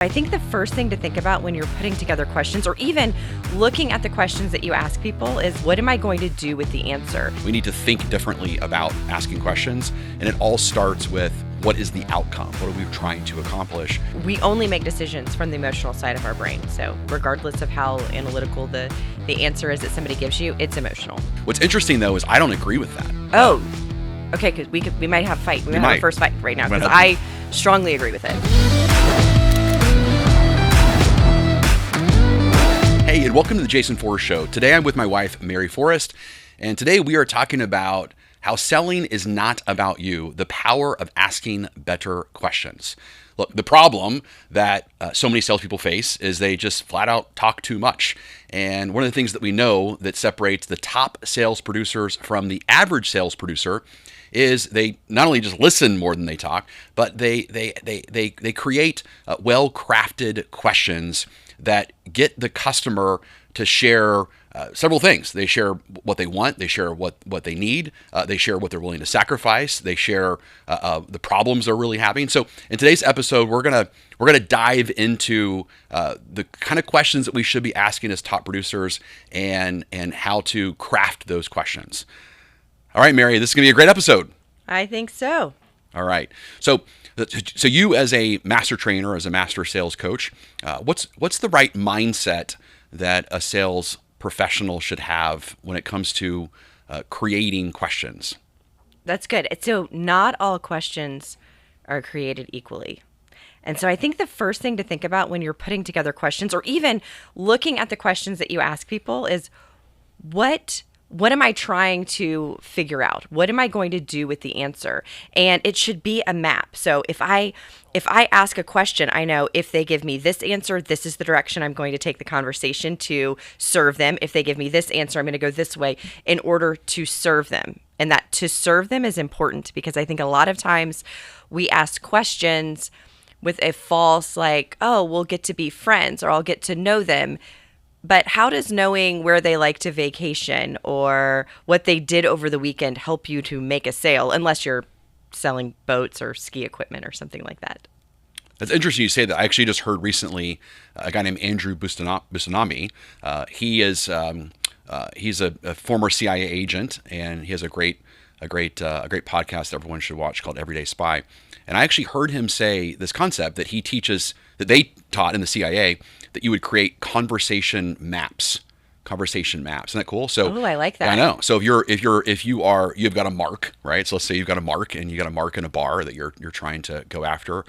I think the first thing to think about when you're putting together questions or even looking at the questions that you ask people is, what am I going to do with the answer? We need to think differently about asking questions, and it all starts with what is the outcome? What are we trying to accomplish? We only make decisions from the emotional side of our brain. So regardless of how analytical the answer is that somebody gives you, it's emotional. What's interesting though is I don't agree with that. Oh, okay, because we might have a fight. We might have a first fight right now because I strongly agree with it. Hey, and welcome to the Jason Forrest Show. Today I'm with my wife, Mary Forrest, and today we are talking about how selling is not about you, the power of asking better questions. Look, the problem that so many salespeople face is they just flat out talk too much. And one of the things that we know that separates the top sales producers from the average sales producer is they not only just listen more than they talk, but they create well-crafted questions that get the customer to share several things. They share what they want. They share what they need. They share what they're willing to sacrifice. They share the problems they're really having. So in today's episode, we're gonna dive into the kind of questions that we should be asking as top producers and how to craft those questions. All right, Mary, this is gonna be a great episode. I think so. All right. So you as a master trainer, as a master sales coach, what's the right mindset that a sales professional should have when it comes to creating questions? That's good. So not all questions are created equally. And so I think the first thing to think about when you're putting together questions or even looking at the questions that you ask people is, what am I trying to figure out? What am I going to do with the answer? And it should be a map. So if I ask a question, I know if they give me this answer, this is the direction I'm going to take the conversation to serve them. If they give me this answer, I'm going to go this way in order to serve them. And that to serve them is important because I think a lot of times we ask questions with a false oh, we'll get to be friends or I'll get to know them. But how does knowing where they like to vacation or what they did over the weekend help you to make a sale, unless you're selling boats or ski equipment or something like that? That's interesting you say that. I actually just heard recently a guy named Andrew Bustanami. He's a former CIA agent, and he has a great podcast that everyone should watch called Everyday Spy. And I actually heard him say this concept that they taught in the CIA, that you would create conversation maps. Isn't that cool? So I like that. I know. So you've got a mark, right? So let's say you've got a mark and you got a mark in a bar that you're trying to go after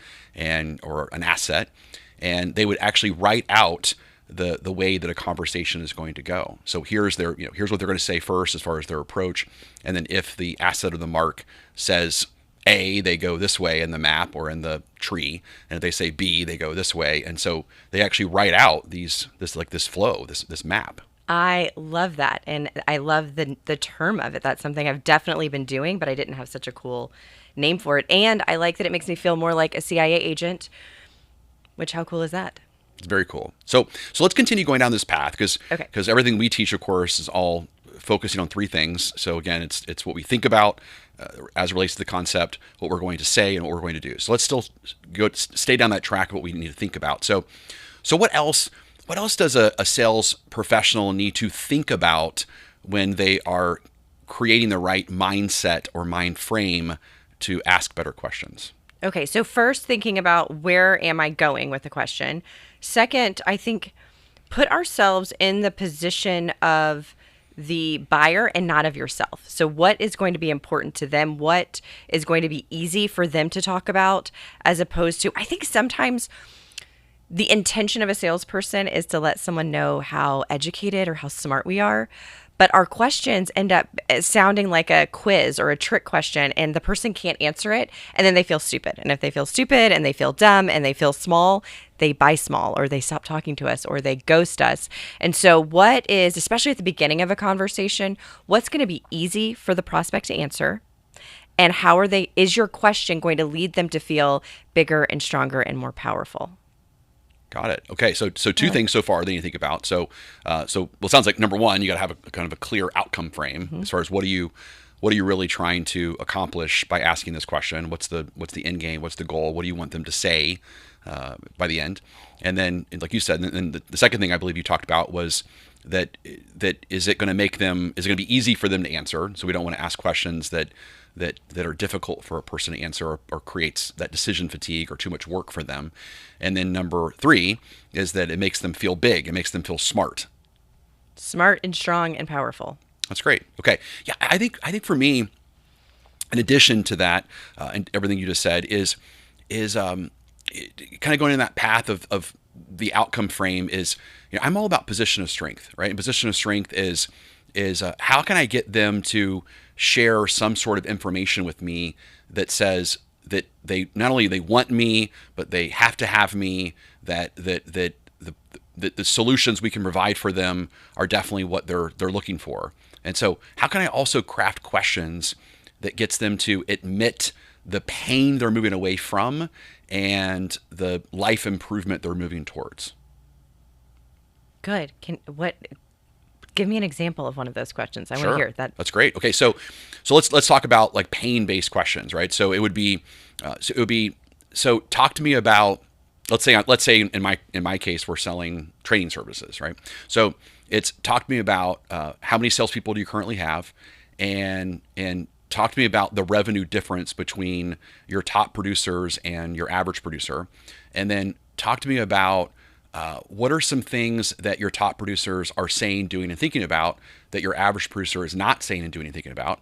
or an asset, and they would actually write out the way that a conversation is going to go. So here's what they're going to say first as far as their approach, and then if the asset or the mark says A, they go this way in the map or in the tree, and if they say B, they go this way. And so they actually write out this flow, this map. I love that, and I love the term of it. That's something I've definitely been doing, but I didn't have such a cool name for it. And I like that it makes me feel more like a CIA agent, which how cool is that? It's very cool. So let's continue going down this path because everything we teach, of course, is all focusing on three things. So again, it's what we think about as it relates to the concept, what we're going to say, and what we're going to do. So let's still stay down that track of what we need to think about. So what else does a sales professional need to think about when they are creating the right mindset or mind frame to ask better questions? Okay, so first thinking about where am I going with the question. Second, I think put ourselves in the position of the buyer and not of yourself. So what is going to be important to them? What is going to be easy for them to talk about, as opposed to, I think sometimes the intention of a salesperson is to let someone know how educated or how smart we are. But our questions end up sounding like a quiz or a trick question, and the person can't answer it, and then they feel stupid. And if they feel stupid and they feel dumb and they feel small, they buy small, or they stop talking to us, or they ghost us. And so what is, especially at the beginning of a conversation, what's going to be easy for the prospect to answer? And is your question going to lead them to feel bigger and stronger and more powerful? Got it. Okay, so two things so far that you think about. So it sounds like number one, you got to have a kind of a clear outcome frame as far as what are you really trying to accomplish by asking this question? What's the end game? What's the goal? What do you want them to say by the end. And then, like you said, and then the second thing I believe you talked about was that is it going to make them, is it going to be easy for them to answer? So we don't want to ask questions that are difficult for a person to answer, or creates that decision fatigue or too much work for them. And then number 3 is that it makes them feel big. It makes them feel smart. Smart and strong and powerful. That's great. Okay. Yeah, I think for me, in addition to that, and everything you just said is kind of going in that path of the outcome frame is, I'm all about position of strength, right? And position of strength is how can I get them to share some sort of information with me that says that they not only they want me, but they have to have me, that the solutions we can provide for them are definitely what they're looking for. And so how can I also craft questions that gets them to admit the pain they're moving away from and the life improvement they're moving towards? Good. Give me an example of one of those questions. I want Sure. to hear that. That's great. Okay, so let's talk about like pain-based questions, right? So it would be talk to me about, let's say in my case we're selling training services, right? So it's talk to me about how many salespeople do you currently have, and talk to me about the revenue difference between your top producers and your average producer, and then talk to me about what are some things that your top producers are saying, doing, and thinking about that your average producer is not saying and doing and thinking about,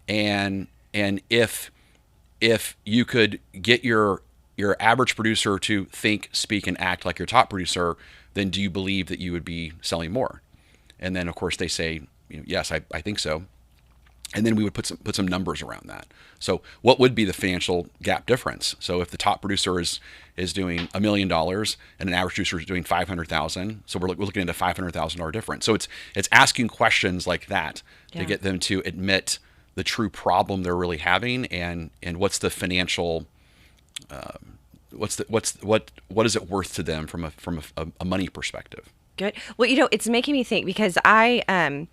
and if you could get your average producer to think, speak, and act like your top producer, then do you believe that you would be selling more? And then of course they say, yes, I think so. And then we would put some numbers around that. So what would be the financial gap difference? So if the top producer is doing $1 million and an average producer is doing $500,000, so we're looking at a $500,000 difference. So it's asking questions like that to get them to admit the true problem they're really having, and what's the financial what is it worth to them from a money perspective. Good. Well, it's making me think, because in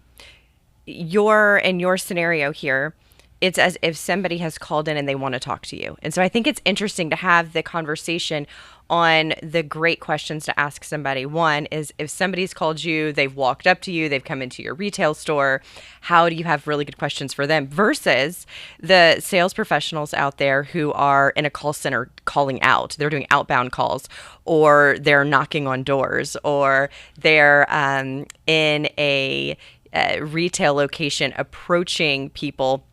your scenario here, it's as if somebody has called in and they want to talk to you. And so I think it's interesting to have the conversation on the great questions to ask somebody. One is, if somebody's called you, they've walked up to you, they've come into your retail store, how do you have really good questions for them? Versus the sales professionals out there who are in a call center calling out. They're doing outbound calls, or they're knocking on doors, or they're in a retail location approaching people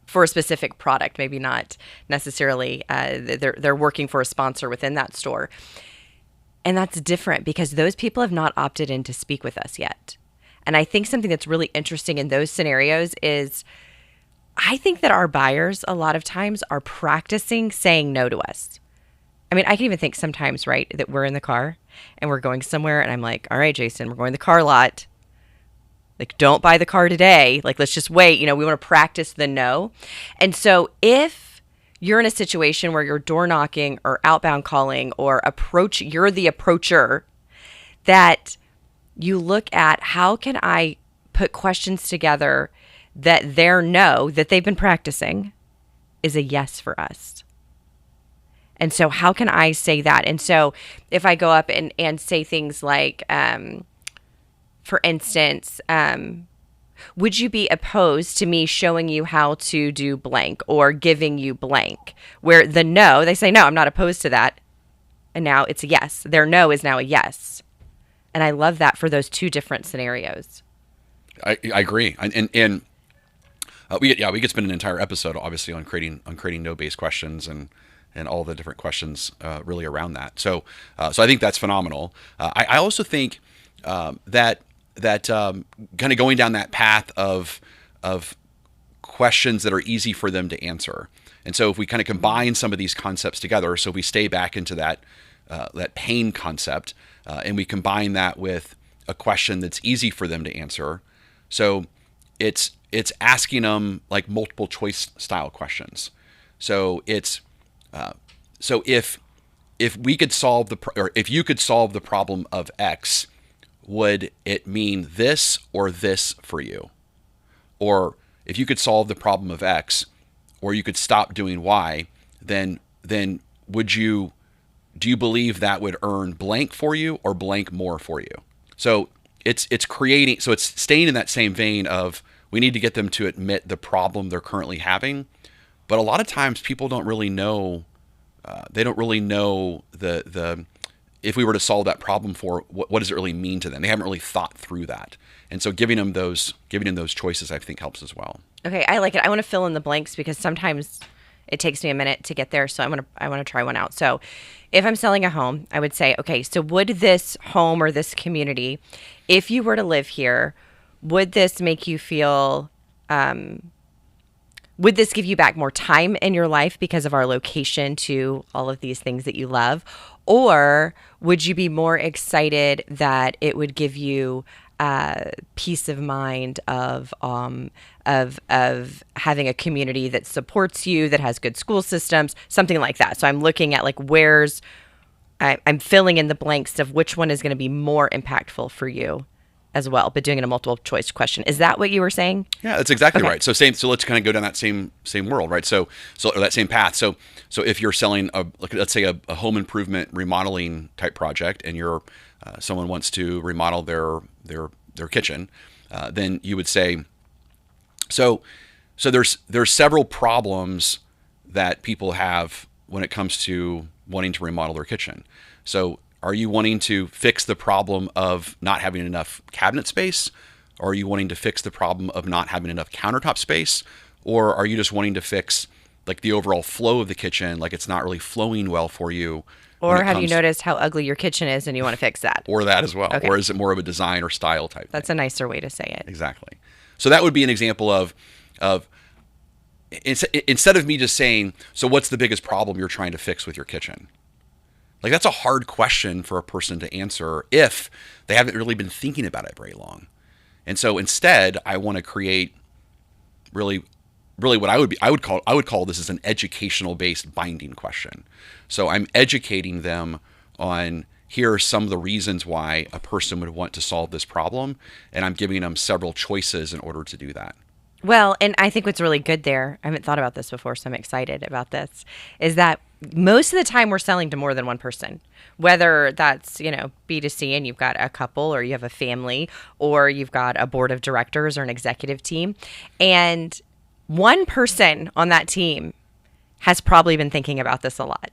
for a specific product, maybe not necessarily they're working for a sponsor within that store. And that's different because those people have not opted in to speak with us yet. And I think something that's really interesting in those scenarios is, I think that our buyers a lot of times are practicing saying no to us. I mean, I can even think sometimes, right, that we're in the car and we're going somewhere and I'm like, all right, Jason, we're going to the car lot. Like, don't buy the car today. Like, let's just wait. We want to practice the no. And so if you're in a situation where you're door knocking or outbound calling or you're the approacher, that you look at, how can I put questions together that their no that they've been practicing is a yes for us. And so how can I say that? And so if I go up and say things like, for instance, would you be opposed to me showing you how to do blank or giving you blank? Where the no, they say, no, I'm not opposed to that. And now it's a yes. Their no is now a yes. And I love that for those two different scenarios. I agree. And we could spend an entire episode obviously on creating no-based questions and all the different questions really around that. So I think that's phenomenal. I also think that kind of going down that path of questions that are easy for them to answer. And so if we kind of combine some of these concepts together, so we stay back into that pain concept, and we combine that with a question that's easy for them to answer. So it's asking them like multiple choice style questions. So it's so if we could solve or if you could solve the problem of X, would it mean this or this for you? Or if you could solve the problem of X, or you could stop doing Y, then would you do you believe that would earn blank for you or blank more for you? So it's creating, so it's staying in that same vein of we need to get them to admit the problem they're currently having. But a lot of times people don't really know, they don't really know the if we were to solve that problem for what does it really mean to them? They haven't really thought through that. And so giving them those choices, I think, helps as well. Okay, I like it. I want to fill in the blanks because sometimes it takes me a minute to get there. So I want to try one out. So if I'm selling a home, I would say, okay, so would this home or this community, if you were to live here, would this make you feel, would this give you back more time in your life because of our location to all of these things that you love? Or would you be more excited that it would give you peace of mind of having a community that supports you, that has good school systems, something like that? So I'm looking at like I'm filling in the blanks of which one is going to be more impactful for you as well, but doing it a multiple choice question. Is that what you were saying? Yeah, that's exactly right. So let's kind of go down that same world, right? So or that same path. So if you're selling let's say a home improvement remodeling type project, and you're someone wants to remodel their kitchen, then you would say, so there's several problems that people have when it comes to wanting to remodel their kitchen. So are you wanting to fix the problem of not having enough cabinet space? Or are you wanting to fix the problem of not having enough countertop space? Or are you just wanting to fix like the overall flow of the kitchen, like it's not really flowing well for you? Or have you noticed how ugly your kitchen is and you want to fix that? Or that as well. Okay. Or is it more of a design or style type That's thing? a nicer way to say it. Exactly. So that would be an example of instead of me just saying, so what's the biggest problem you're trying to fix with your kitchen? Like that's a hard question for a person to answer if they haven't really been thinking about it very long. And so instead, I want to create really what I would call this as an educational based binding question. So I'm educating them on here are some of the reasons why a person would want to solve this problem, and I'm giving them several choices in order to do that. Well, and I think what's really good there, I haven't thought about this before, so I'm excited about this, is that most of the time we're selling to more than one person, whether that's, B2C and you've got a couple or you have a family or you've got a board of directors or an executive team. And one person on that team has probably been thinking about this a lot.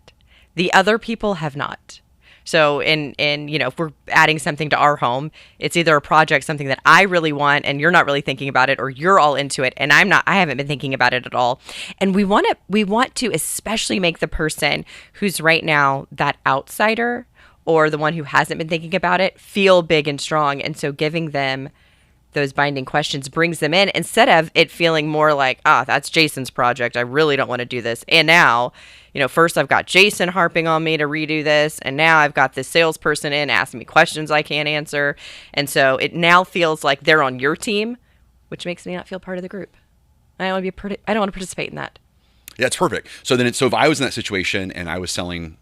The other people have not. So if we're adding something to our home, it's either a project, something that I really want and you're not really thinking about it, or you're all into it and I haven't been thinking about it at all. And we want to especially make the person who's right now that outsider or the one who hasn't been thinking about it feel big and strong. And so giving them those binding questions brings them in instead of it feeling more like, that's Jason's project. I really don't want to do this. And now, first I've got Jason harping on me to redo this. And now I've got this salesperson in asking me questions I can't answer. And so it now feels like they're on your team, which makes me not feel part of the group. I don't want to participate in that. Yeah, it's perfect. So if I was in that situation and I was selling,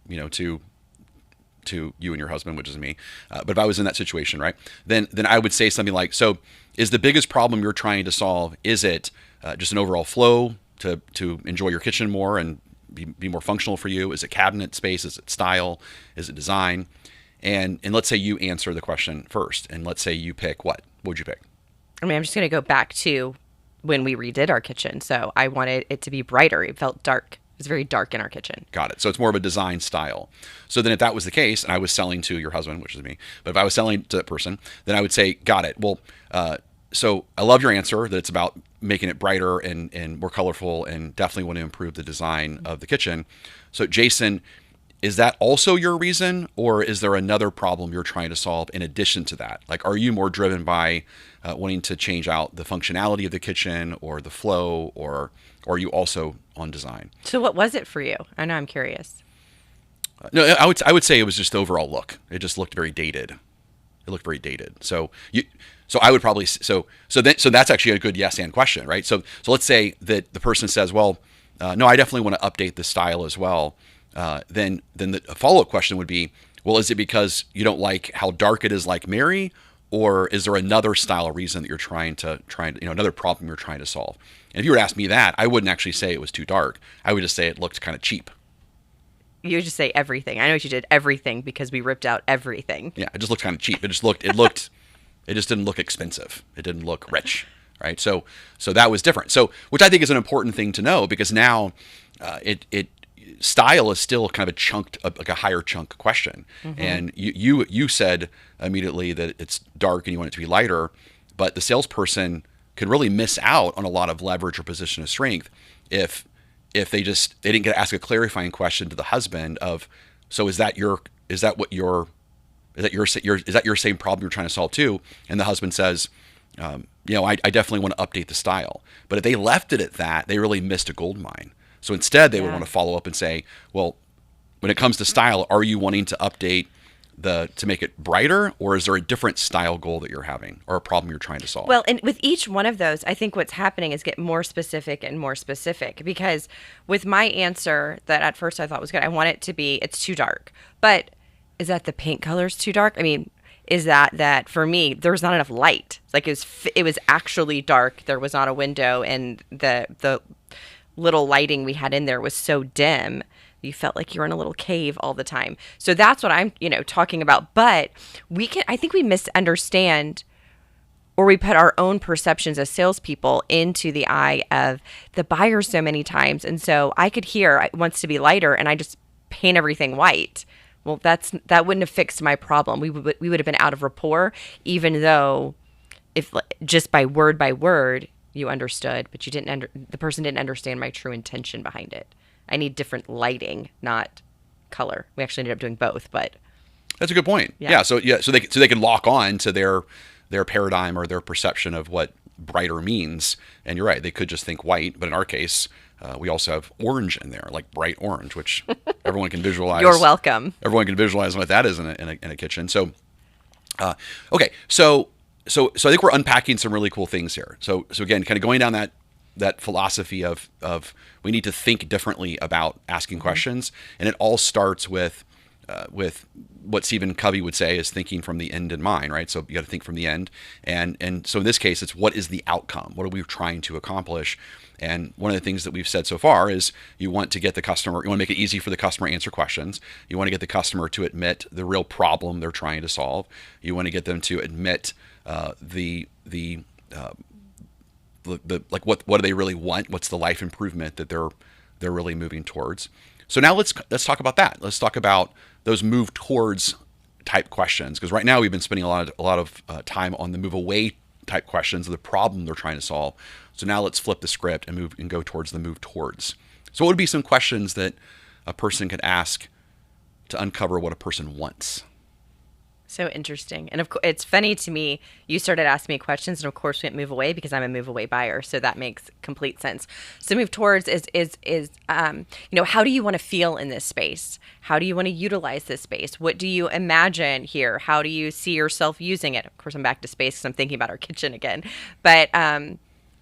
to you and your husband, which is me, but if I was in that situation, right, then I would say something like, so is the biggest problem you're trying to solve, is it just an overall flow to enjoy your kitchen more and be more functional for you? Is it cabinet space? Is it style? Is it design? And let's say you answer the question first, and let's say you pick what? What would you pick? I'm just going to go back to when we redid our kitchen. So I wanted it to be brighter. It felt dark. It was very dark in our kitchen. Got it. So it's more of a design style. So then if that was the case, and I was selling to your husband, which is me, but if I was selling to that person, then I would say, got it. Well, so I love your answer that it's about making it brighter and more colorful and definitely want to improve the design of the kitchen. So Jason, is that also your reason, or is there another problem you're trying to solve in addition to that? Like, are you more driven by wanting to change out the functionality of the kitchen or the flow, or are you also on design? So what was it for you? I know, I'm curious. No, I would say it was just the overall look. It just looked very dated. It looked very dated. So I would probably so that's actually a good yes and question, right? So let's say that the person says, well, no, I definitely want to update the style as well. Then the follow-up question would be, well, is it because you don't like how dark it is like Mary, or is there another style reason that you're trying to another problem you're trying to solve? And if you were to ask me that, I wouldn't actually say it was too dark. I would just say it looked kind of cheap. You just say everything. I know you did everything because we ripped out everything. Yeah, it just looked kind of cheap. It just didn't look expensive. It didn't look rich, right? So that was different. So, which I think is an important thing to know, because now style is still kind of like a higher chunk question. And you said immediately that it's dark and you want it to be lighter, but the salesperson could really miss out on a lot of leverage or position of strength if they didn't get to ask a clarifying question to the husband of, so is that your same problem you're trying to solve too? And the husband says, I definitely want to update the style. But if they left it at that, they really missed a gold mine. So instead, they would want to follow up and say, well, when it comes to style, are you wanting to update to make it brighter, or is there a different style goal that you're having or a problem you're trying to solve? Well, and with each one of those, I think what's happening is get more specific and more specific, because with my answer that at first I thought was good, I want it to be, it's too dark. But is that the paint color's too dark? I mean, is that for me, there was not enough light. Like it was actually dark. There was not a window, and the little lighting we had in there was so dim. You felt like you were in a little cave all the time. So that's what I'm, talking about. But I think we misunderstand, or we put our own perceptions as salespeople into the eye of the buyer so many times. And so I could hear it wants to be lighter, and I just paint everything white. Well, that wouldn't have fixed my problem. We would have been out of rapport, even though if just by word you understood, but you didn't. The person didn't understand my true intention behind it. I need different lighting, not color. We actually ended up doing both, but that's a good point. Yeah. So they can lock on to their paradigm or their perception of what brighter means. And you're right, they could just think white, but in our case, we also have orange in there, like bright orange, which everyone can visualize. You're welcome. Everyone can visualize what that is in a kitchen. So, okay, so I think we're unpacking some really cool things here. So again, kind of going down that philosophy of we need to think differently about asking questions, and it all starts with what Stephen Covey would say is thinking from the end in mind, right? So you got to think from the end, and so in this case, it's what is the outcome? What are we trying to accomplish? And one of the things that we've said so far is you want to make it easy for the customer to answer questions. You want to get the customer to admit the real problem they're trying to solve. You want to get them to admit like what do they really want? What's the life improvement that they're really moving towards? So now let's talk about that. Let's talk about those move towards type questions, because right now we've been spending a lot of time on the move away type questions of the problem they're trying to solve. So now let's flip the script and go towards the move towards. So what would be some questions that a person could ask to uncover what a person wants? So interesting. And of course, it's funny to me, you started asking me questions, and of course we went move away because I'm a move away buyer. So that makes complete sense. So move towards is how do you want to feel in this space? How do you want to utilize this space? What do you imagine here? How do you see yourself using it? Of course, I'm back to space because I'm thinking about our kitchen again. But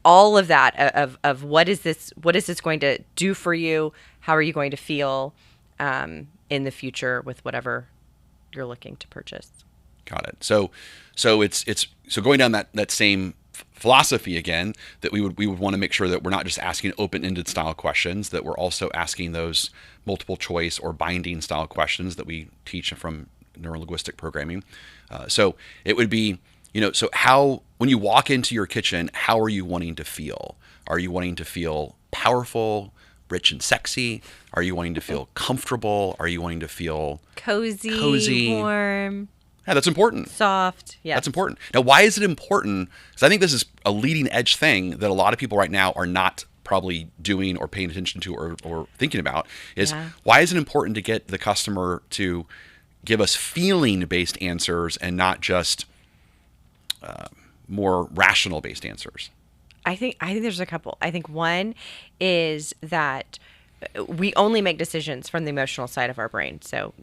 all of that of what is this going to do for you? How are you going to feel in the future with whatever you're looking to purchase? Got it. So it's going down that same philosophy again, that we would want to make sure that we're not just asking open-ended style questions, that we're also asking those multiple choice or binding style questions that we teach from neurolinguistic programming. So it would be, so how, when you walk into your kitchen, how are you wanting to feel? Are you wanting to feel powerful, rich and sexy? Are you wanting to feel comfortable? Are you wanting to feel cozy, warm? Yeah, that's important. Soft. Yeah. That's important. Now, why is it important? Because I think this is a leading edge thing that a lot of people right now are not probably doing or paying attention to or thinking about is why is it important to get the customer to give us feeling-based answers and not just more rational-based answers? I think there's a couple. I think one is that we only make decisions from the emotional side of our brain. So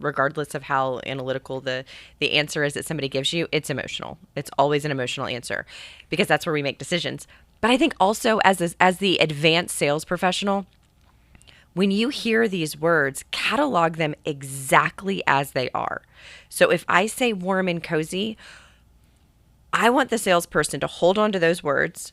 regardless of how analytical the answer is that somebody gives you, it's emotional. It's always an emotional answer because that's where we make decisions. But I think also as the advanced sales professional, when you hear these words, catalog them exactly as they are. So if I say warm and cozy, I want the salesperson to hold on to those words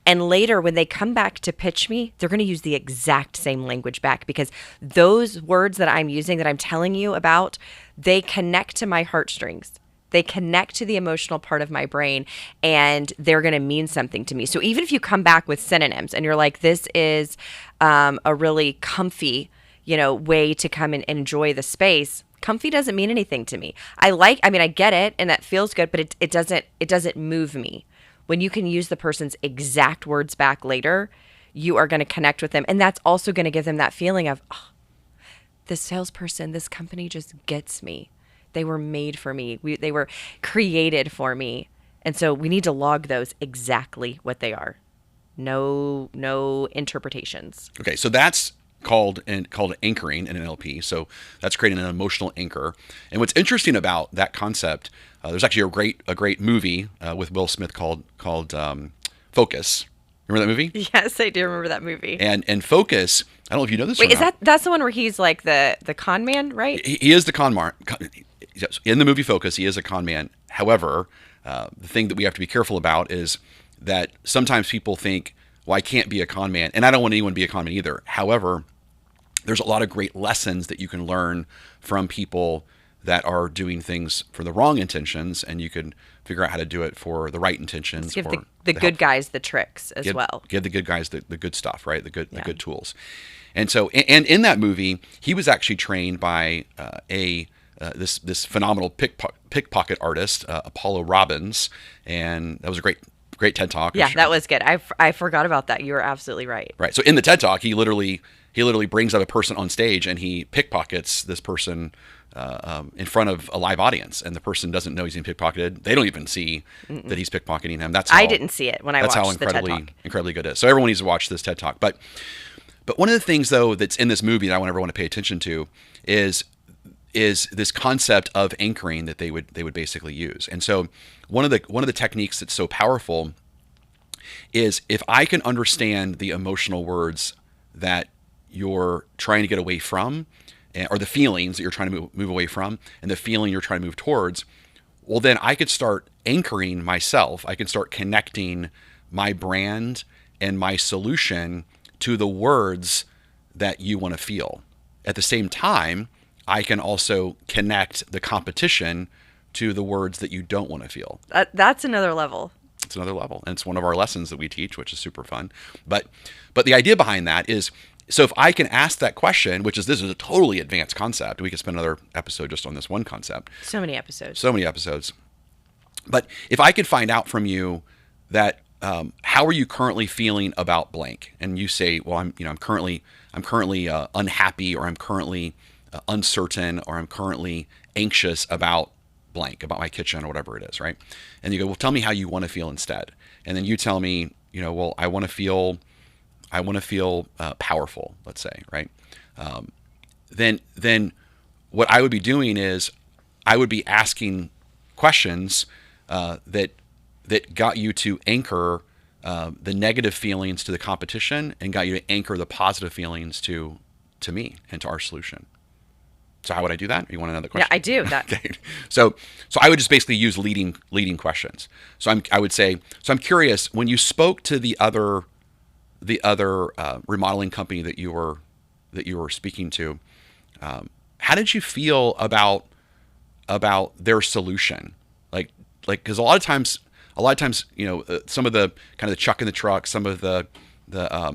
And later, when they come back to pitch me, they're going to use the exact same language back, because those words that I'm using, that I'm telling you about, they connect to my heartstrings. They connect to the emotional part of my brain, and they're going to mean something to me. So even if you come back with synonyms and you're like, this is a really comfy, way to come and enjoy the space, comfy doesn't mean anything to me. I get it, and that feels good, but it doesn't move me. When you can use the person's exact words back later, you are going to connect with them. And that's also going to give them that feeling of, oh, this salesperson, this company just gets me. They were made for me. They were created for me. And so we need to log those exactly what they are. No interpretations. Okay, so that's called anchoring in NLP. So that's creating an emotional anchor. And what's interesting about that concept, there's actually a great movie with Will Smith called Focus. Remember that movie? Yes, I do remember that movie. And Focus, I don't know if you know this. Wait, or not. that's the one where he's like the con man, right? He is the con man. In the movie Focus, he is a con man. However, the thing that we have to be careful about is that sometimes people think, well, I can't be a con man, and I don't want anyone to be a con man either. However, there's a lot of great lessons that you can learn from people that are doing things for the wrong intentions, and you can figure out how to do it for the right intentions. Let's give the good guys the tricks as well. Give the good guys the good stuff, right? The good tools. And so, and in that movie, he was actually trained by this phenomenal pickpocket artist, Apollo Robbins, and that was a great TED Talk. Yeah, that was good. I forgot about that. You were absolutely right. Right. So in the TED Talk, he literally brings up a person on stage and he pickpockets this person in front of a live audience, and the person doesn't know he's being pickpocketed. They don't even see that he's pickpocketing him. I didn't see it when I watched the TED Talk. That's how incredibly good it is. So everyone needs to watch this TED Talk. But one of the things though that's in this movie that I want everyone to pay attention to is this concept of anchoring that they would basically use. And so one of the techniques that's so powerful is if I can understand the emotional words that you're trying to get away from, or the feelings that you're trying to move away from, and the feeling you're trying to move towards, well, then I could start anchoring myself. I can start connecting my brand and my solution to the words that you want to feel. At the same time, I can also connect the competition to the words that you don't want to feel. That's another level. It's another level. And it's one of our lessons that we teach, which is super fun. But the idea behind that is, so if I can ask that question, this is a totally advanced concept. We could spend another episode just on this one concept. So many episodes. But if I could find out from you that how are you currently feeling about blank, and you say, well, I'm currently unhappy, or I'm currently uncertain, or I'm currently anxious about blank, about my kitchen or whatever it is, right? And you go, well, tell me how you want to feel instead. And then you tell me, well, I want to feel powerful, let's say, right? Then what I would be doing is I would be asking questions that got you to anchor the negative feelings to the competition, and got you to anchor the positive feelings to me and to our solution. So how would I do that? You want another question? Yeah, I do. That. Okay. So I would just basically use leading questions. So I would say, I'm curious, when you spoke to the other remodeling company that you were speaking to, how did you feel about their solution? Like because a lot of times, some of the kind of the chuck in the truck, some of the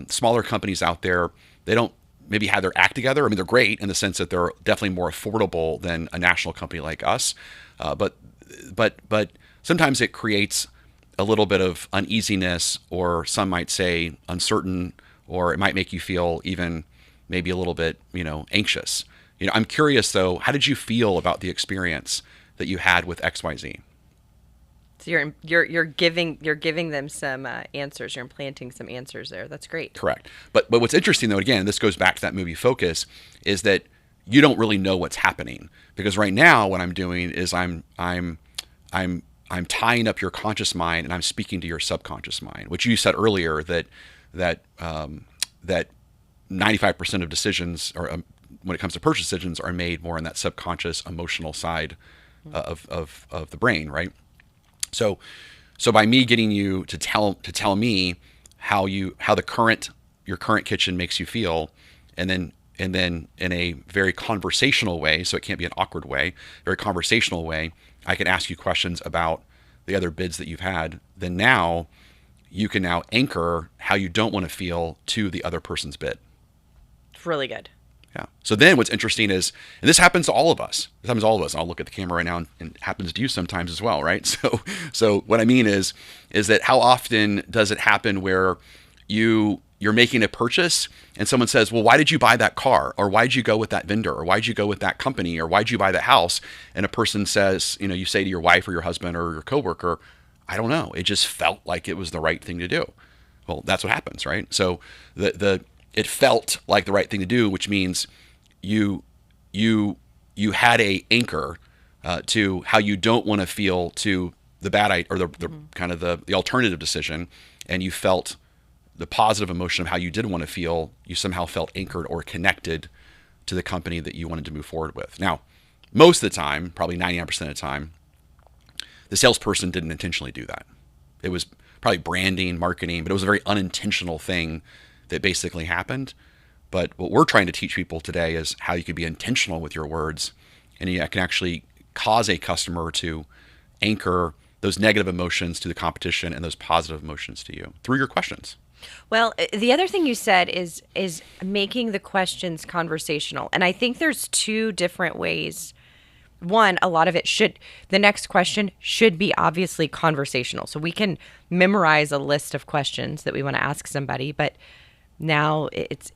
smaller companies out there, they don't maybe have their act together. I mean, they're great in the sense that they're definitely more affordable than a national company like us. But sometimes it creates a little bit of uneasiness, or some might say uncertain, or it might make you feel even maybe a little bit, anxious. I'm curious though, how did you feel about the experience that you had with XYZ? So you're giving them some answers. You're implanting some answers there. That's great. Correct. But what's interesting though, again, this goes back to that movie Focus, is that you don't really know what's happening, because right now what I'm doing is I'm tying up your conscious mind, and I'm speaking to your subconscious mind, which you said earlier that 95% of decisions, or when it comes to purchase decisions, are made more in that subconscious emotional side of the brain, right? So by me getting you to tell me how your current kitchen makes you feel, and then in a very conversational way, so it can't be an awkward way, very conversational way, I can ask you questions about the other bids that you've had. Then now you can now anchor how you don't want to feel to the other person's bid. It's really good. Yeah. So then what's interesting is, and this happens to all of us. This happens to all of us. I'll look at the camera right now, and it happens to you sometimes as well, right? So what I mean is that how often does it happen where you're making a purchase and someone says, well, why did you buy that car? Or why did you go with that vendor? Or why did you go with that company? Or why did you buy that house? And a person says, you say to your wife or your husband or your coworker, I don't know. It just felt like it was the right thing to do. Well, that's what happens, right? So it felt like the right thing to do, which means you had a anchor to how you don't want to feel to the bad or the kind of the alternative decision, and you felt the positive emotion of how you did want to feel. You somehow felt anchored or connected to the company that you wanted to move forward with. Now, most of the time, probably 99% of the time, the salesperson didn't intentionally do that. It was probably branding, marketing, but it was a very unintentional thing that basically happened. But what we're trying to teach people today is how you can be intentional with your words, and you can actually cause a customer to anchor those negative emotions to the competition and those positive emotions to you through your questions. Well, the other thing you said is making the questions conversational. And I think there's two different ways. One, a lot of it the next question should be obviously conversational. So we can memorize a list of questions that we want to ask somebody, but now it's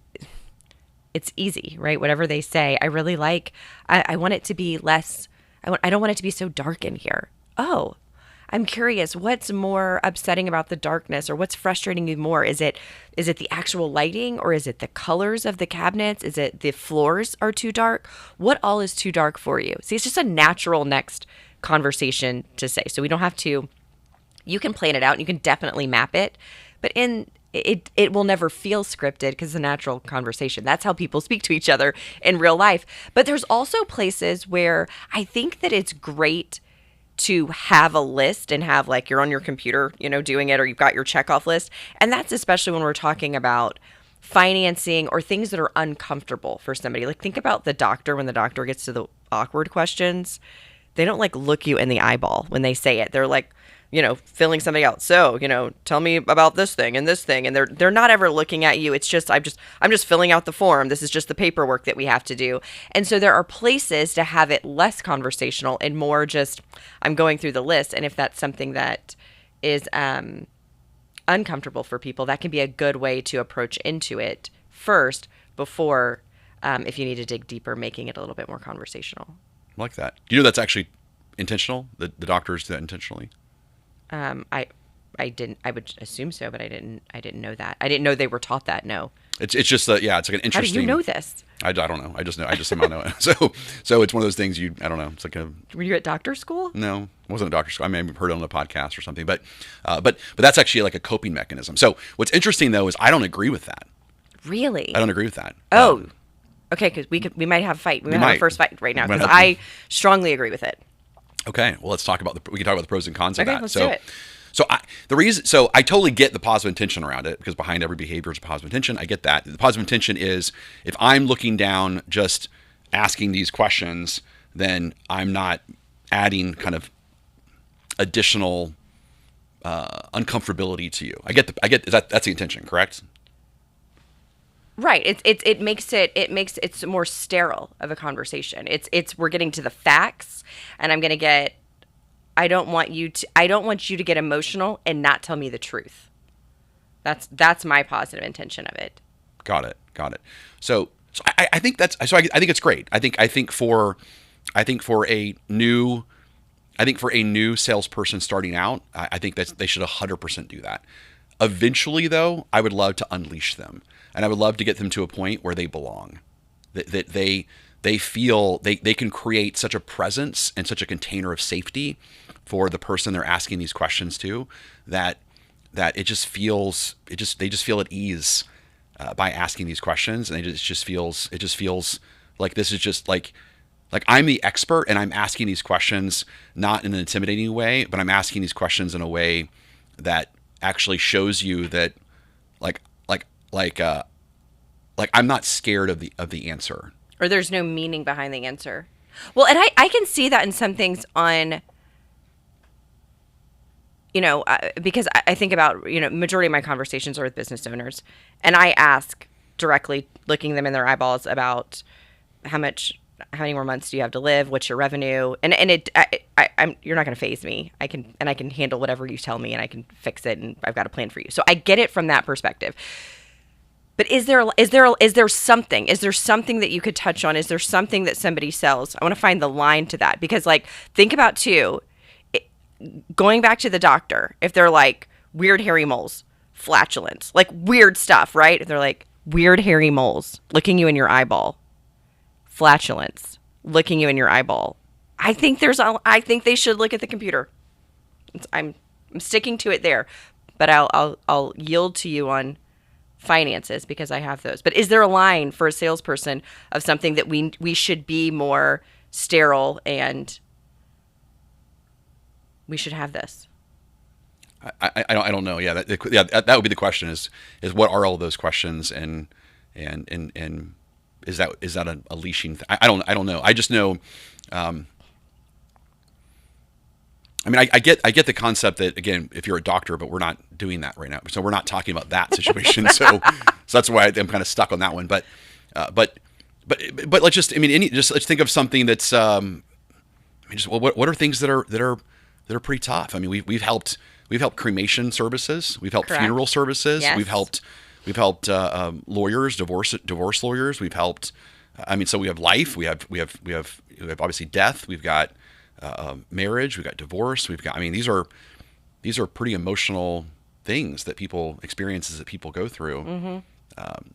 easy, right? Whatever they say, I really like, I want it to be less, I don't want it to be so dark in here. Oh, I'm curious, what's more upsetting about the darkness, or what's frustrating you more? Is it the actual lighting, or is it the colors of the cabinets? Is it the floors are too dark? What all is too dark for you? See, it's just a natural next conversation to say. So we don't have to, you can plan it out and you can definitely map it, but it will never feel scripted because it's a natural conversation. That's how people speak to each other in real life. But there's also places where I think that it's great to have a list and have, like, you're on your computer, doing it, or you've got your checkoff list. And that's especially when we're talking about financing or things that are uncomfortable for somebody. Like, think about the doctor. When the doctor gets to the awkward questions, they don't look you in the eyeball when they say it. They're like, filling something out. So, tell me about this thing, and they're not ever looking at you. It's just, I'm just filling out the form. This is just the paperwork that we have to do. And so there are places to have it less conversational and more just, I'm going through the list. And if that's something that is uncomfortable for people, that can be a good way to approach into it first before, if you need to dig deeper, making it a little bit more conversational. I like that. Do you know that's actually intentional? The doctors do that intentionally? I didn't. I would assume so, but I didn't know that. I didn't know they were taught that. No. It's just that, yeah, it's like an interesting. How do you know this? I don't know. I just know. I just somehow know it. So it's one of those things I don't know. It's like a. Were you at doctor school? No, I wasn't at doctor school. I may have heard it on a podcast or something, but that's actually like a coping mechanism. So what's interesting though is I don't agree with that. Really? I don't agree with that. Oh, okay. Because we might have a fight. We might have a first fight right now because I strongly agree with it. Okay, well, let's talk about we can talk about the pros and cons of that. Let's do it. So I totally get the positive intention around it, because behind every behavior is a positive intention. I get that. The positive intention is, if I'm looking down just asking these questions, then I'm not adding kind of additional uncomfortability to you. That's the intention, correct? Right. It makes it's more sterile of a conversation. We're getting to the facts, and I don't want you to get emotional and not tell me the truth. That's my positive intention of it. Got it. So I think I think it's great. I think for a new salesperson starting out, I think that they should 100% do that. Eventually, though, I would love to unleash them, and I would love to get them to a point where they belong, that they feel they can create such a presence and such a container of safety for the person they're asking these questions to, that they just feel at ease by asking these questions, and it just feels like this is just like I'm the expert, and I'm asking these questions not in an intimidating way, but I'm asking these questions in a way that actually shows you that like like like uh like I'm not scared of the answer. Or there's no meaning behind the answer. Well, and I can see that in some things on, because I think about, majority of my conversations are with business owners, and I ask directly, looking them in their eyeballs, about how many more months do you have to live? What's your revenue? And you're not going to faze me. I can handle whatever you tell me, and I can fix it, and I've got a plan for you. So I get it from that perspective. But is there something that you could touch on? Is there something that somebody sells? I want to find the line to that, because think about too, going back to the doctor, if they're like weird hairy moles, flatulence, like weird stuff, right? If they're like weird hairy moles looking you in your eyeball, flatulence looking you in your eyeball, I think they should look at the computer. I'm sticking to it there, but I'll yield to you on finances because I have those. But is there a line for a salesperson of something that we should be more sterile and we should have this? I don't know. Yeah, that would be the question. Is what are all of those questions, and is that a leashing? I don't know. I just know. I get the concept that, again, if you're a doctor, but we're not doing that right now, so we're not talking about that situation. so that's why I'm kind of stuck on that one. But let's just let's think of something that's what are things that are pretty tough. I mean, we've helped cremation services, we've helped Correct. funeral services, Yes. we've helped lawyers, divorce lawyers, we've helped. So we have life, we have obviously death, we've got marriage, we've got divorce, we've got. These are pretty emotional things that experiences that people go through. Mm-hmm.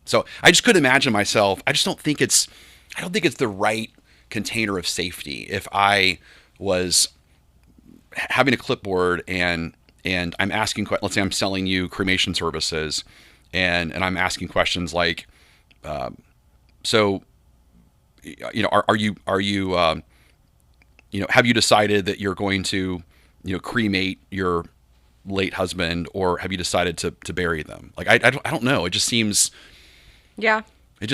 So I just couldn't imagine myself. I don't think it's the right container of safety if I was having a clipboard and I'm asking. Let's say I'm selling you cremation services, and I'm asking questions like, so, are you have you decided that you're going to, cremate your late husband, or have you decided to bury them? Like, I don't know. It just seems. Yeah. It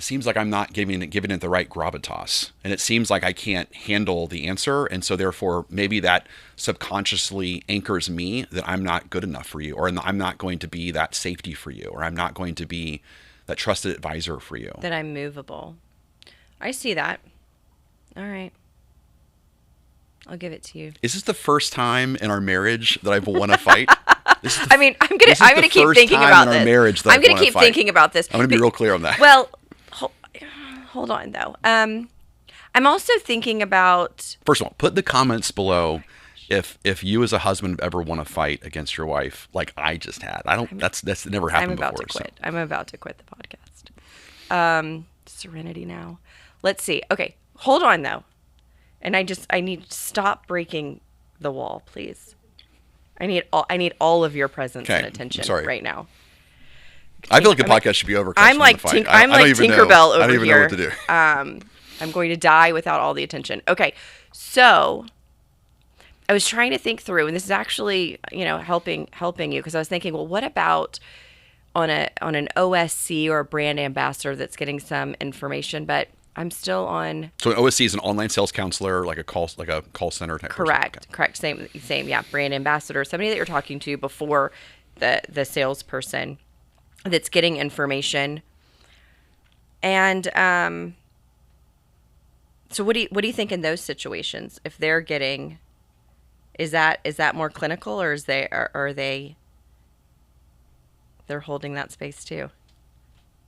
seems like I'm not giving it the right gravitas, and it seems like I can't handle the answer, and so therefore maybe that subconsciously anchors me that I'm not good enough for you, or I'm not going to be that safety for you, or I'm not going to be that trusted advisor for you. That I'm movable. I see that. All right. I'll give it to you. Is this the first time in our marriage that I've won a fight? I'm gonna keep thinking about this. I'm gonna keep thinking about this. I'm gonna be real clear on that. Well, hold on though. I'm also thinking about. First of all, put in the comments below if you as a husband ever won a fight against your wife like I just had. That's never happened before. I'm about to quit. I'm about to quit the podcast. Serenity now. Let's see. Okay, hold on though. And I need to stop breaking the wall, please. I need all of your presence and attention right now. I feel like the podcast should be over. I'm like Tinkerbell over here. I don't even know what to do. I'm going to die without all the attention. Okay, so I was trying to think through, and this is actually helping you, because I was thinking, well, what about on an OSC or a brand ambassador that's getting some information, but I'm still on. So an OSC is an online sales counselor, like a call center type. Correct. Same. Yeah, brand ambassador, somebody that you're talking to before the salesperson that's getting information. And so what do you think in those situations? If they're getting, is that more clinical, or are they they're holding that space too?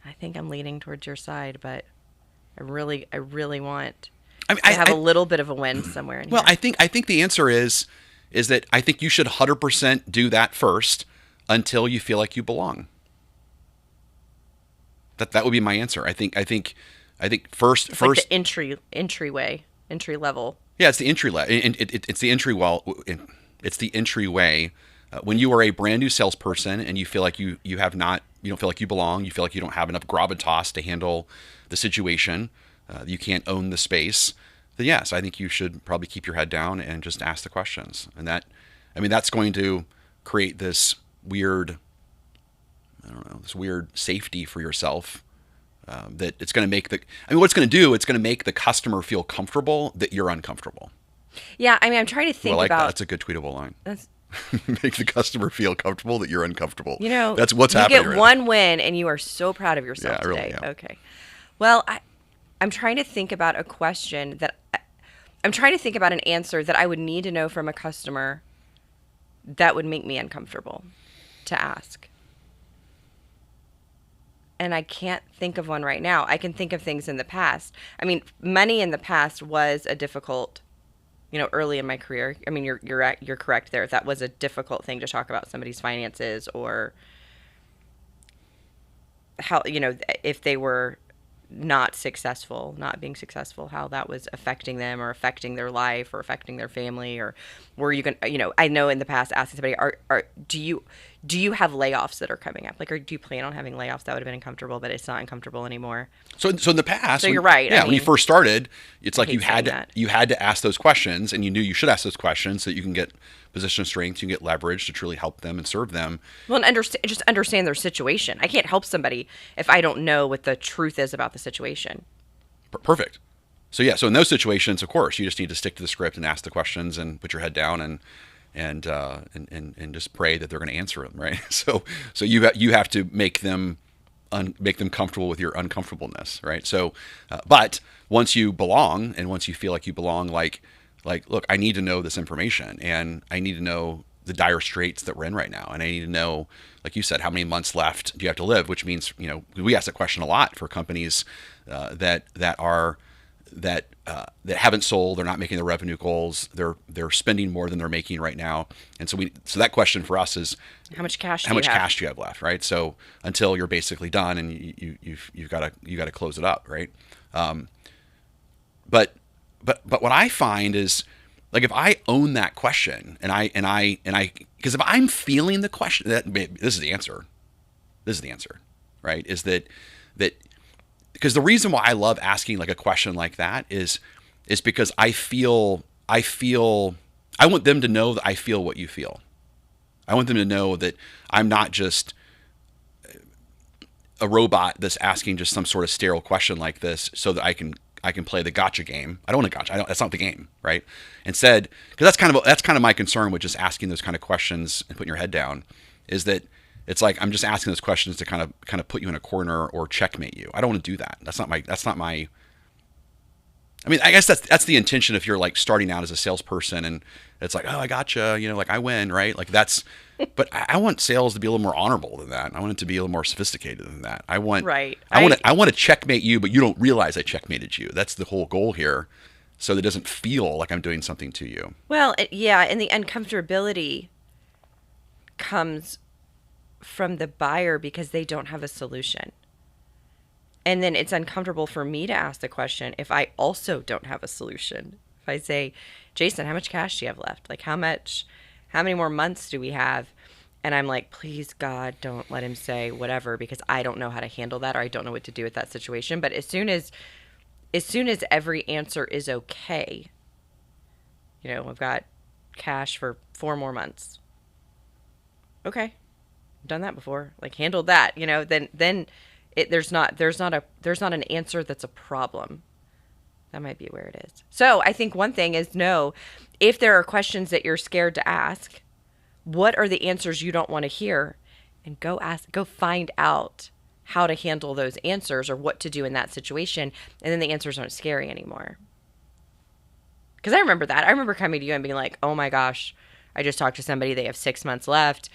I think I'm leaning towards your side, but I really want to have a little bit of a win somewhere in here. Well, I think the answer is that I think you should 100% do that first until you feel like you belong. That would be my answer. I think first like the entry level. Yeah, it's the entry level. It's the entry it's the entryway. When you are a brand new salesperson and you feel like you don't feel like you belong, you feel like you don't have enough gravitas to handle the situation, you can't own the space, then yes, I think you should probably keep your head down and just ask the questions. And that's going to create this weird, I don't know, this weird safety for yourself that it's going to make what it's going to do, it's going to make the customer feel comfortable that you're uncomfortable. Yeah, I mean, I'm trying to think That. about. That's a good tweetable line. Make the customer feel comfortable that you're uncomfortable. That's what's you happening. You get one win, and you are so proud of yourself today. Really, yeah. Okay. Well, I'm trying to think about a question I'm trying to think about an answer that I would need to know from a customer that would make me uncomfortable to ask. And I can't think of one right now. I can think of things in the past. I mean, money in the past was a difficult, early in my career. I mean, you're correct there. That was a difficult thing to talk about somebody's finances, or how, if they were not being successful, how that was affecting them or affecting their life or affecting their family, or were you going to, I know in the past asking somebody, do you have layoffs that are coming up? Like, or do you plan on having layoffs? That would have been uncomfortable, but it's not uncomfortable anymore. So in the past, you're right. Yeah, when you first started, it's like you had to ask those questions, and you knew you should ask those questions so that you can get position of strength, you can get leverage to truly help them and serve them. Well, and understand their situation. I can't help somebody if I don't know what the truth is about the situation. Perfect. So yeah, so in those situations, of course, you just need to stick to the script and ask the questions and put your head down and just pray that they're going to answer them, right? So you have to make them comfortable with your uncomfortableness, right? So, but once you belong, and once you feel like you belong, like, look, I need to know this information, and I need to know the dire straits that we're in right now, and I need to know, like you said, how many months left do you have to live? Which means, we ask that question a lot for companies that haven't sold, they're not making their revenue goals, they're spending more than they're making right now, and so that question for us is how much cash do you have left, right? So until you're basically done, and you've got to close it up, right? But what I find is, like, if I own that question, and I because if I'm feeling the question, this is the answer, right? Is that because the reason why I love asking like a question like that is because I want them to know that I feel what you feel. I want them to know that I'm not just a robot that's asking just some sort of sterile question like this so that I can play the gotcha game. I don't want to gotcha. That's not the game, right? Instead, because that's kind of my concern with just asking those kind of questions and putting your head down, is that it's like I'm just asking those questions to kind of put you in a corner or checkmate you. I don't want to do that. That's not my. I mean, I guess that's the intention if you're like starting out as a salesperson and it's like, oh, I gotcha, like I win, right? Like that's. But I want sales to be a little more honorable than that. I want it to be a little more sophisticated than that. I want to checkmate you, but you don't realize I checkmated you. That's the whole goal here, so that it doesn't feel like I'm doing something to you. Well, yeah, and the uncomfortability comes from the buyer because they don't have a solution. And then it's uncomfortable for me to ask the question if I also don't have a solution. If I say, Jason, how much cash do you have left? Like, how many more months do we have? And I'm like, please, God, don't let him say whatever, because I don't know how to handle that, or I don't know what to do with that situation. But as soon as every answer is okay, I've got cash for 4 more months. Okay. I've done that before. Like, handled that, then there's not an answer that's a problem. That might be where it is. So I think one thing is, if there are questions that you're scared to ask, what are the answers you don't want to hear? And go find out how to handle those answers or what to do in that situation. And then the answers aren't scary anymore. Because I remember that. I remember coming to you and being like, oh my gosh, I just talked to somebody. They have 6 months left.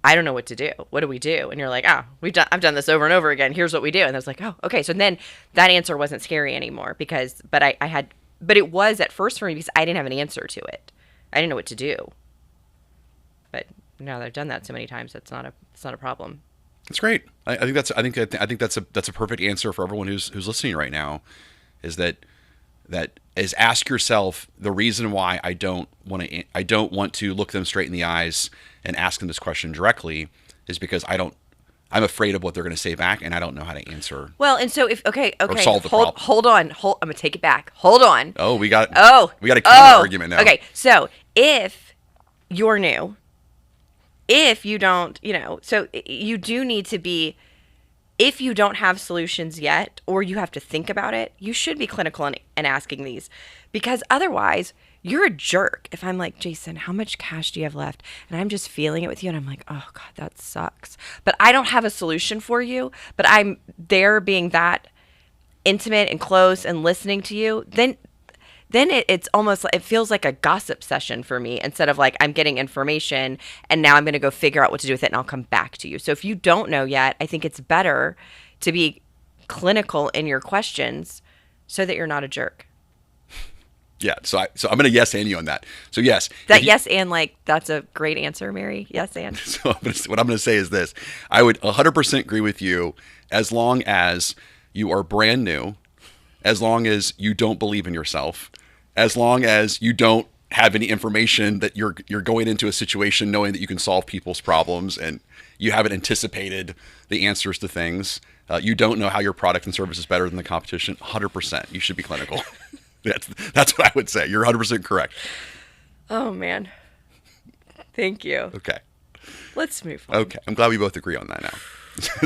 I don't know what to do. What do we do? And you're like, I've done this over and over again. Here's what we do. And I was like, oh, okay. So then that answer wasn't scary anymore but it was at first for me because I didn't have an answer to it. I didn't know what to do. But now that I've done that so many times, it's not a problem. That's great. I think that's a perfect answer for everyone who's listening right now, is that ask yourself the reason why I don't want to look them straight in the eyes and ask them this question directly is because I'm afraid of what they're going to say back, and I don't know how to answer. Well, and so or solve the problem. Hold on. I'm going to take it back. Hold on. We got a counter argument now. Okay, so if you're new if you don't, so you do need to be, if you don't have solutions yet, or you have to think about it, you should be clinical and asking these, because otherwise you're a jerk. If I'm like, Jason, how much cash do you have left? And I'm just feeling it with you. And I'm like, oh God, that sucks. But I don't have a solution for you, but I'm there being that intimate and close and listening to you, then it's almost, it feels like a gossip session for me, instead of like I'm getting information and now I'm going to go figure out what to do with it and I'll come back to you. So if you don't know yet, I think it's better to be clinical in your questions so that you're not a jerk. Yeah. So I'm going to yes and you on that. So yes. Yes and, like, that's a great answer, Mary. Yes and. So what I'm going to say is this. I would 100% agree with you, as long as you are brand new, as long as you don't believe in yourself, as long as you don't have any information that you're going into a situation knowing that you can solve people's problems, and you haven't anticipated the answers to things. You don't know how your product and service is better than the competition. 100%. You should be clinical. That's what I would say. You're 100% correct. Oh, man. Thank you. Okay. Let's move on. Okay. I'm glad we both agree on that now.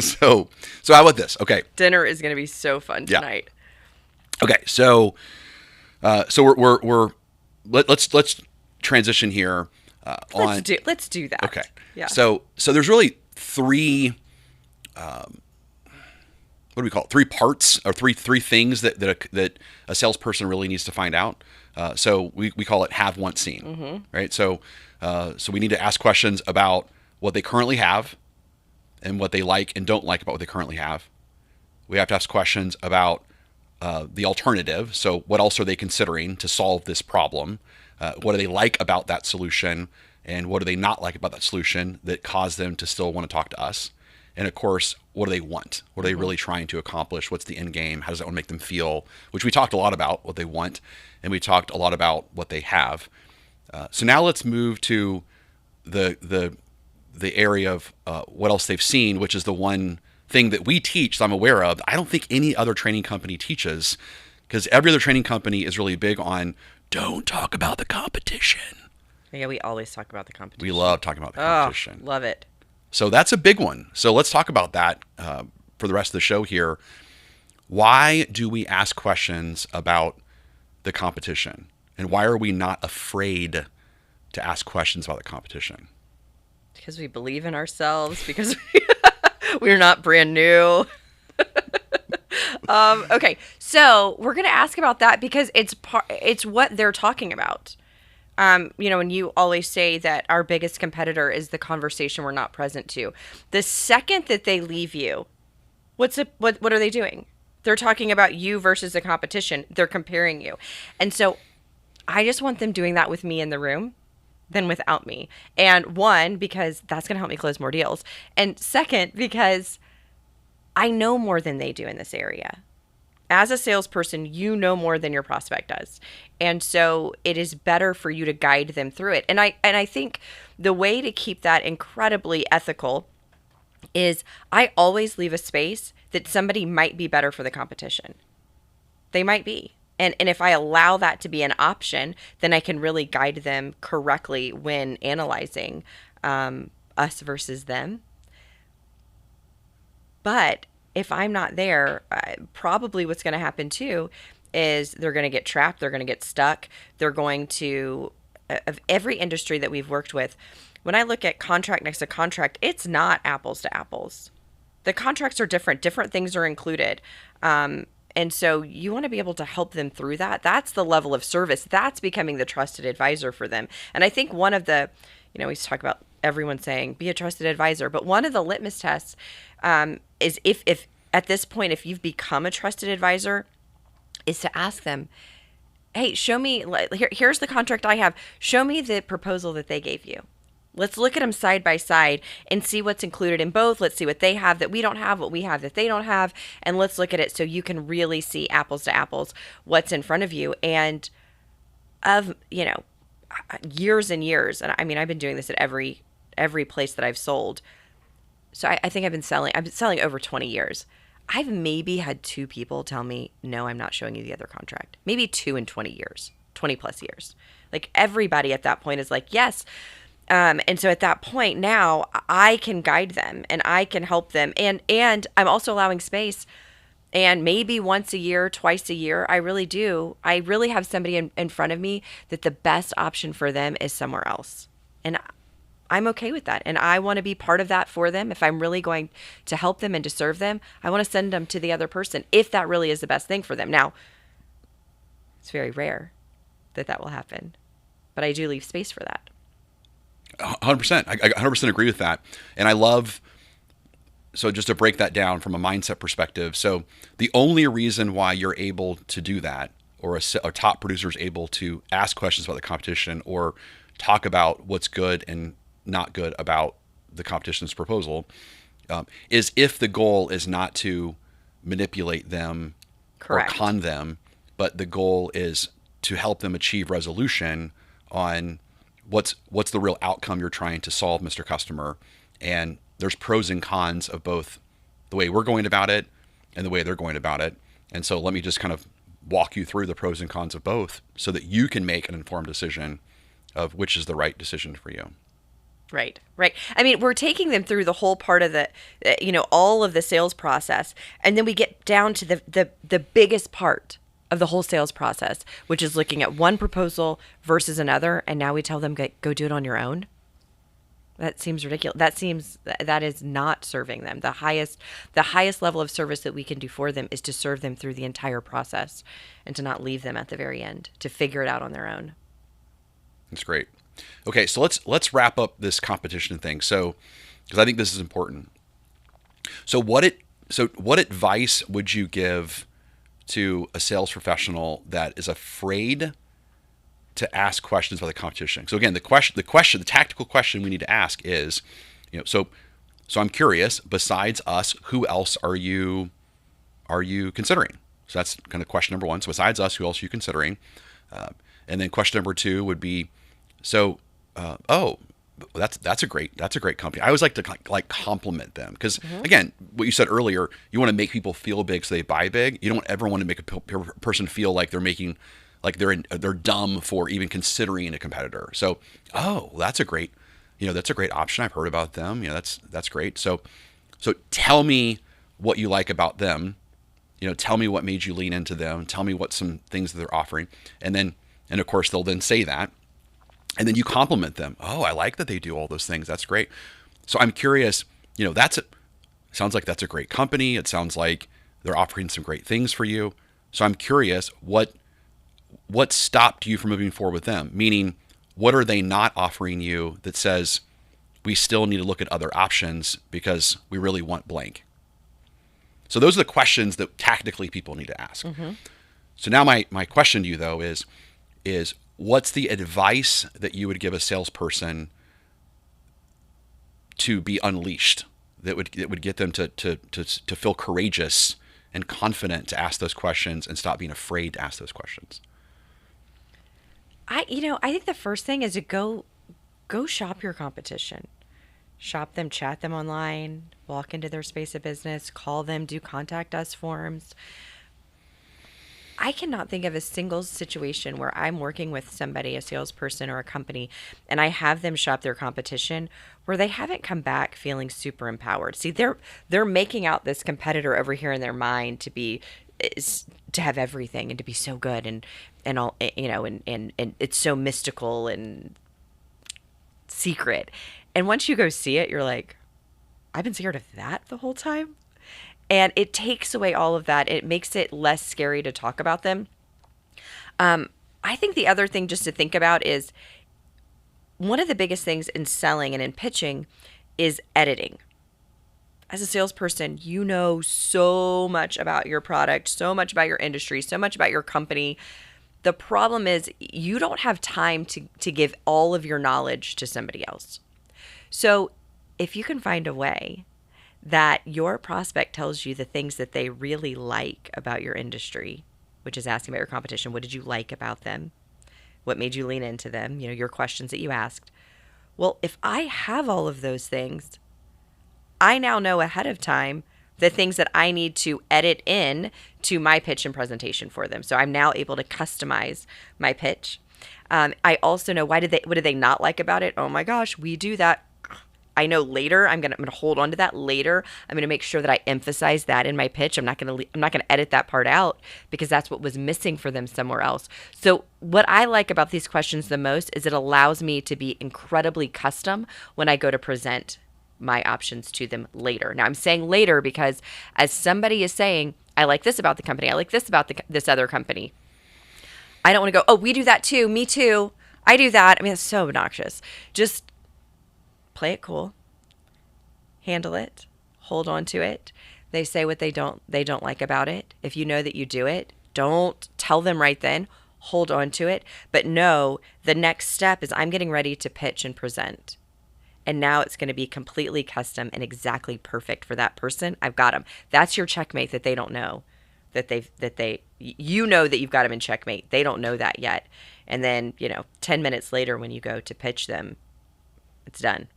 So how about this? Okay. Dinner is going to be so fun tonight. Yeah. Okay. So let's transition here. Let's do that. Okay. Yeah. So there's really three, what do we call it? Three parts, or three things that a salesperson really needs to find out. So we call it have, want, seen, mm-hmm. right? So we need to ask questions about what they currently have and what they like and don't like about what they currently have. We have to ask questions about the alternative. So what else are they considering to solve this problem? What do they like about that solution? And what do they not like about that solution that caused them to still want to talk to us? And of course, what do they want? What are they really trying to accomplish? What's the end game? How does that one make them feel? Which we talked a lot about what they want, and we talked a lot about what they have. So now let's move to the area of what else they've seen, which is the one thing that we teach that I'm aware of. I don't think any other training company teaches, because every other training company is really big on don't talk about the competition. Yeah, we always talk about the competition. We love talking about the competition. Love it. So that's a big one. So let's talk about that for the rest of the show here. Why do we ask questions about the competition? And why are we not afraid to ask questions about the competition? Because we believe in ourselves, because we're not brand new. Okay, so we're going to ask about that because it's what they're talking about. And you always say that our biggest competitor is the conversation we're not present to. The second that they leave you, what are they doing? They're talking about you versus the competition. They're comparing you. And so I just want them doing that with me in the room than without me. And one, because that's going to help me close more deals. And second, because I know more than they do in this area. As a salesperson, you know more than your prospect does. And so it is better for you to guide them through it. And I think the way to keep that incredibly ethical is I always leave a space that somebody might be better for the competition. They might be. And if I allow that to be an option, then I can really guide them correctly when analyzing us versus them. But if I'm not there, probably what's going to happen too is they're going to get trapped. They're going to get stuck. They're going to, of every industry that we've worked with, when I look at contract next to contract, it's not apples to apples. The contracts are different. Different things are included. And so you want to be able to help them through that. That's the level of service. That's becoming the trusted advisor for them. And I think one of the, we talk about everyone saying, be a trusted advisor. But one of the litmus tests is if at this point, if you've become a trusted advisor, is to ask them, hey, show me, here's the contract I have. Show me the proposal that they gave you. Let's look at them side by side and see what's included in both. Let's see what they have that we don't have, what we have that they don't have. And let's look at it so you can really see apples to apples what's in front of you. And of, years and years, and I mean, I've been doing this at every place that I've sold. So I think I've been selling over 20 years. I've maybe had 2 people tell me, no, I'm not showing you the other contract. Maybe 2 in 20 years, 20 plus years. Like everybody at that point is like, yes. And so at that point now I can guide them and I can help them. And I'm also allowing space. And maybe once a year, twice a year, I really do. I really have somebody in front of me that the best option for them is somewhere else. And I'm okay with that. And I want to be part of that for them. If I'm really going to help them and to serve them, I want to send them to the other person if that really is the best thing for them. Now, it's very rare that that will happen, but I do leave space for that. 100%. I 100% agree with that. And I love, so just to break that down from a mindset perspective. So the only reason why you're able to do that, or a top producer is able to ask questions about the competition or talk about what's good and not good about the competition's proposal, is if the goal is not to manipulate them Correct. or con them, but the goal is to help them achieve resolution on what's the real outcome you're trying to solve, Mr. Customer. And there's pros and cons of both the way we're going about it and the way they're going about it. And so let me just kind of walk you through the pros and cons of both so that you can make an informed decision of which is the right decision for you. Right, right. I mean, we're taking them through the whole part of the, all of the sales process. And then we get down to the biggest part of the whole sales process, which is looking at one proposal versus another. And now we tell them, go do it on your own. That seems ridiculous. That is not serving them. The highest level of service that we can do for them is to serve them through the entire process and to not leave them at the very end to figure it out on their own. That's great. Okay, so let's wrap up this competition thing. So, because I think this is important. So what advice would you give to a sales professional that is afraid to ask questions about the competition? So again, the tactical question we need to ask is, so I'm curious, besides us, who else are you considering? So that's kind of question number one. So besides us, who else are you considering? And then question number two would be, that's a great company. I always like to compliment them because again, what you said earlier, you want to make people feel big so they buy big. You don't ever want to make a person feel like they're dumb for even considering a competitor. So, that's a great option. I've heard about them. That's great. So tell me what you like about them. Tell me what made you lean into them. Tell me what some things that they're offering. And of course they'll then say that. And then you compliment them. Oh, I like that they do all those things. That's great. So I'm curious, sounds like that's a great company. It sounds like they're offering some great things for you. So I'm curious, what stopped you from moving forward with them? Meaning, what are they not offering you that says we still need to look at other options because we really want blank? So those are the questions that tactically people need to ask. Mm-hmm. So now my question to you though is what's the advice that you would give a salesperson to be unleashed that would get them to feel courageous and confident to ask those questions and stop being afraid to ask those questions? I think the first thing is to go shop your competition. Shop them, chat them online, walk into their space of business, call them, do contact us forms. I cannot think of a single situation where I'm working with somebody, a salesperson or a company, and I have them shop their competition where they haven't come back feeling super empowered. See, they're making out this competitor over here in their mind to have everything and to be so good and all, and it's so mystical and secret. And once you go see it, you're like, I've been scared of that the whole time. And it takes away all of that. It makes it less scary to talk about them. I think the other thing just to think about is one of the biggest things in selling and in pitching is editing. As a salesperson, you know so much about your product, so much about your industry, so much about your company. The problem is you don't have time to give all of your knowledge to somebody else. So if you can find a way that your prospect tells you the things that they really like about your industry, which is asking about your competition. What did you like about them? What made you lean into them? Your questions that you asked. Well, if I have all of those things, I now know ahead of time the things that I need to edit in to my pitch and presentation for them. So I'm now able to customize my pitch. I also know what did they not like about it? Oh my gosh, we do that. I know later I'm gonna hold on to that later. I'm gonna make sure that I emphasize that in my pitch. I'm not gonna edit that part out because that's what was missing for them somewhere else. So what I like about these questions the most is it allows me to be incredibly custom when I go to present my options to them later. Now I'm saying later because as somebody is saying, I like this about the company, I like this about this other company. I don't want to go, oh, we do that too, me too, I do that. I mean, it's so obnoxious. Just play it cool, handle it, hold on to it. They say what they don't like about it. If you know that you do it, don't tell them right then. Hold on to it, but know the next step is I'm getting ready to pitch and present. And now it's going to be completely custom and exactly perfect for that person. I've got them. That's your checkmate that they don't know. You know that you've got them in checkmate. They don't know that yet. And then, 10 minutes later when you go to pitch them, it's done.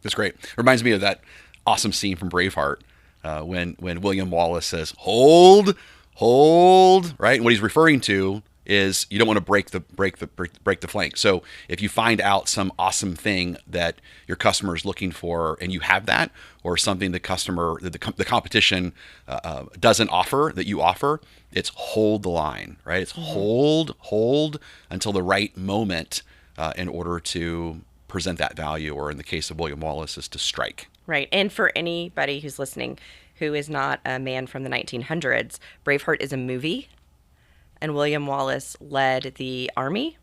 That's great. Reminds me of that awesome scene from Braveheart when William Wallace says, hold, right? And what he's referring to is you don't want to break the flank. So if you find out some awesome thing that your customer is looking for and you have that, or something the competition doesn't offer that you offer, it's hold the line, right? It's hold until the right moment in order to present that value, or in the case of William Wallace, is to strike. Right. And for anybody who's listening who is not a man from the 1900s, Braveheart is a movie. And William Wallace led the army.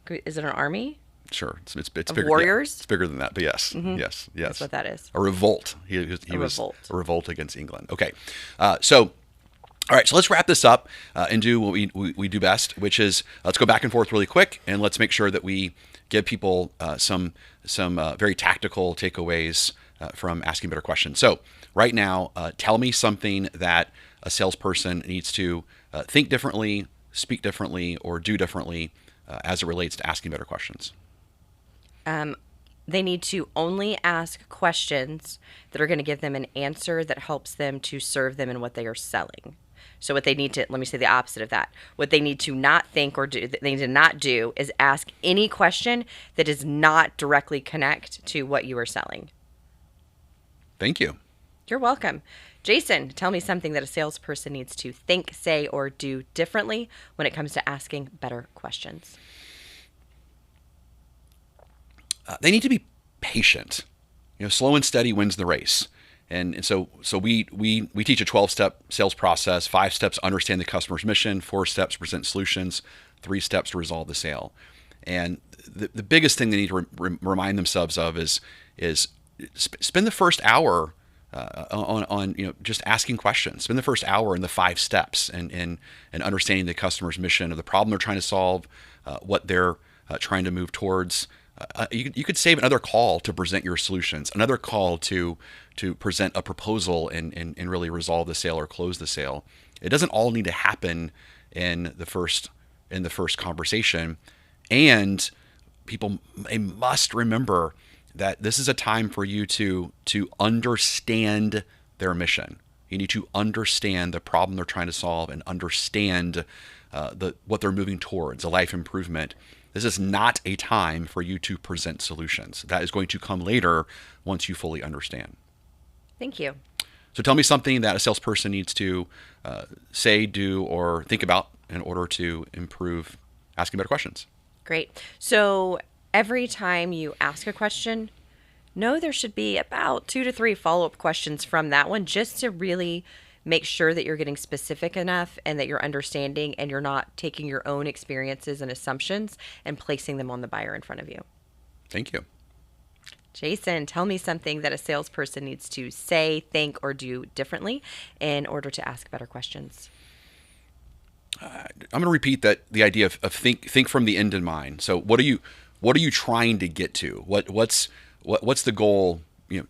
Is it an army? Sure, it's bigger. Warriors. Yeah, it's bigger than that, but yes, yes. That's what that is. A revolt. He was revolt. A revolt against England. Okay, so all right, so let's wrap this up and do what we do best, which is let's go back and forth really quick, and let's make sure that we give people some very tactical takeaways from asking better questions. So right now, tell me something that a salesperson needs to think differently, speak differently, or do differently as it relates to asking better questions. They need to only ask questions that are going to give them an answer that helps them to serve them in what they are selling. So what they need to, let me say the opposite of that. What they need to not think or do, they need to not do is ask any question that does not directly connect to what you are selling. Thank you. You're welcome. Jason, tell me something that a salesperson needs to think, say, or do differently when it comes to asking better questions. They need to be patient. Slow and steady wins the race. And so we teach a 12-step sales process, 5 steps to understand the customer's mission, 4 steps to present solutions, 3 steps to resolve the sale. And the biggest thing they need to remind themselves of is spend the first hour on just asking questions. Spend the first hour in the 5 steps and understanding the customer's mission or the problem they're trying to solve, what they're trying to move towards. You could save another call to present your solutions, another call to present a proposal and really resolve the sale or close the sale. It doesn't all need to happen in the first conversation. And people, they must remember that this is a time for you to understand their mission. You need to understand the problem they're trying to solve and understand what they're moving towards, a life improvement. This is not a time for you to present solutions. That is going to come later once you fully understand. Thank you. So tell me something that a salesperson needs to say, do, or think about in order to improve asking better questions. Great. So every time you ask a question, know there should be about 2 to 3 follow-up questions from that one, just to really make sure that you're getting specific enough and that you're understanding and you're not taking your own experiences and assumptions and placing them on the buyer in front of you. Thank you. Jason, tell me something that a salesperson needs to say, think, or do differently in order to ask better questions. I'm going to repeat the idea of think from the end in mind. So what are you trying to get to? What's the goal?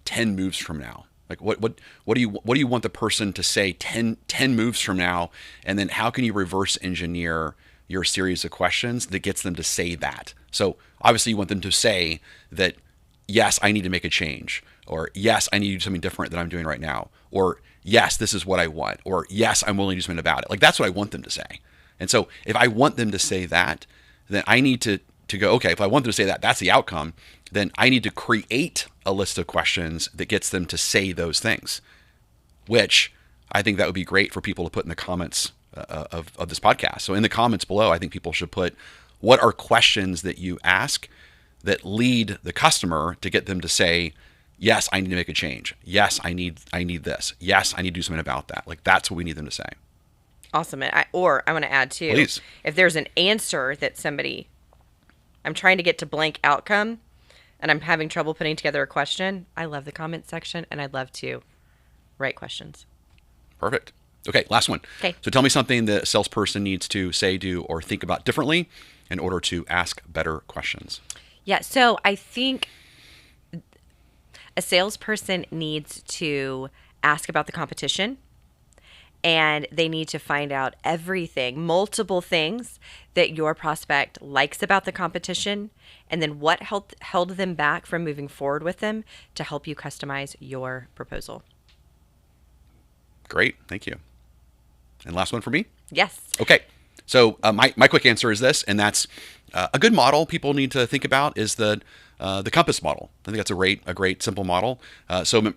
10 moves from now. Like what do you want the person to say 10 moves from now? And then how can you reverse engineer your series of questions that gets them to say that? So obviously you want them to say that, yes, I need to make a change, or yes, I need to do something different than I'm doing right now, or yes, this is what I want, or yes, I'm willing to do something about it. Like that's what I want them to say. And so if I want them to say that, then I need to go, okay, if I want them to say that, that's the outcome, then I need to create a list of questions that gets them to say those things, which I think that would be great for people to put in the comments of this podcast. So in the comments below, I think people should put, what are questions that you ask that lead the customer to get them to say, yes, I need to make a change. Yes, I need this. Yes, I need to do something about that. Like, that's what we need them to say. Awesome. And I want to add too, Please. If there's an answer that I'm trying to get to blank outcome and I'm having trouble putting together a question, I love the comment section and I'd love to write questions. Perfect. Okay, last one. Okay. So tell me something that a salesperson needs to say, do, or think about differently in order to ask better questions. Yeah, so I think a salesperson needs to ask about the competition, and they need to find out multiple things that your prospect likes about the competition, and then what held them back from moving forward with them to help you customize your proposal. Great. Thank you. And last one for me? Yes. Okay. So my quick answer is this, and that's a good model people need to think about is the compass model. I think that's a great simple model. So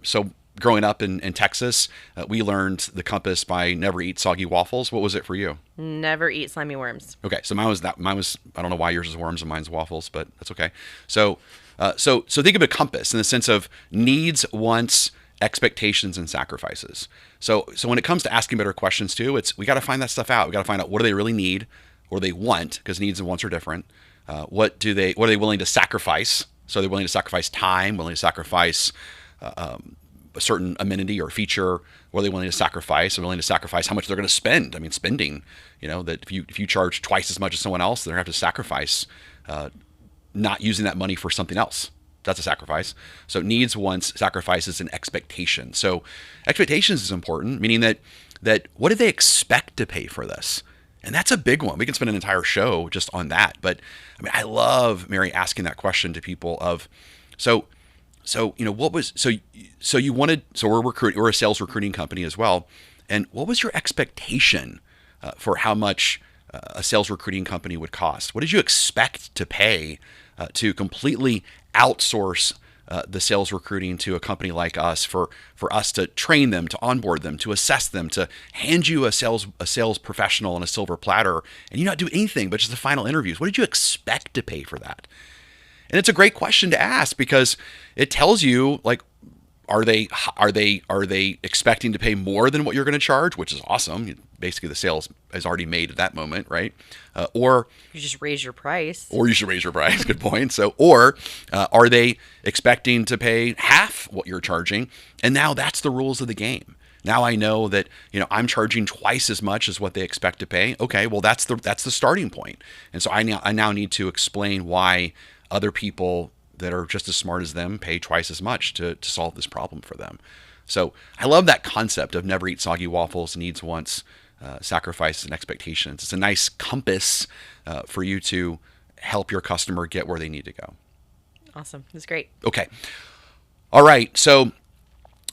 growing up in Texas, we learned the compass by never eat soggy waffles. What was it for you? Never eat slimy worms. Okay, so mine was I don't know why yours is worms and mine's waffles, but that's okay. So think of a compass in the sense of needs, wants, expectations, and sacrifices. So when it comes to asking better questions too, we got to find that stuff out. We got to find out what do they really need, or they want, because needs and wants are different. What are they willing to sacrifice? So they're willing to sacrifice time, willing to sacrifice a certain amenity or feature. What are they willing to sacrifice? They're willing to sacrifice how much they're going to spend. I mean, spending. That if you charge twice as much as someone else, they're going to have to sacrifice not using that money for something else. That's a sacrifice. So needs, wants, sacrifices, and expectations. So expectations is important, meaning that what do they expect to pay for this? And that's a big one. We can spend an entire show just on that. But I mean, I love Mary asking that question to people of, so we're a sales recruiting company as well. And what was your expectation for how much a sales recruiting company would cost? What did you expect to pay to completely outsource the sales recruiting to a company like us for us to train them, to onboard them, to assess them, to hand you a sales professional on a silver platter, and you not do anything but just the final interviews? What did you expect to pay for that? And it's a great question to ask because it tells you, like, are they expecting to pay more than what you're going to charge, which is awesome. Basically, the sales is already made at that moment, right? Or you just raise your price. Or you should raise your price. Good point. So, or are they expecting to pay half what you're charging? And now that's the rules of the game. Now I know that I'm charging twice as much as what they expect to pay. Okay, well that's the starting point. And so I now need to explain why other people that are just as smart as them pay twice as much to solve this problem for them. So I love that concept of never eat soggy waffles, needs, wants, sacrifices, and expectations. It's a nice compass for you to help your customer get where they need to go. Awesome. That's great. Okay. All right. So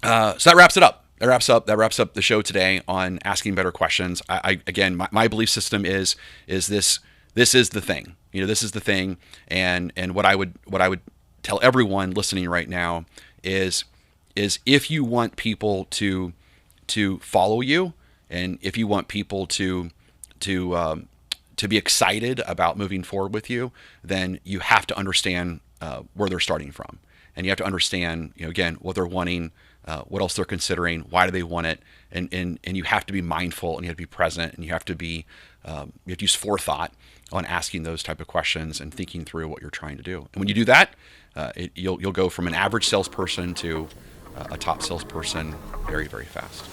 that wraps it up. That wraps up the show today on asking better questions. Again, my belief system is this is the thing. This is the thing. And what I would tell everyone listening right now is if you want people to follow you, and if you want people to be excited about moving forward with you, then you have to understand where they're starting from, and you have to understand again what they're wanting, what else they're considering, why do they want it, and you have to be mindful, and you have to be present, and you have to use forethought on asking those type of questions and thinking through what you're trying to do. And when you do that, you'll go from an average salesperson to a top salesperson very, very fast.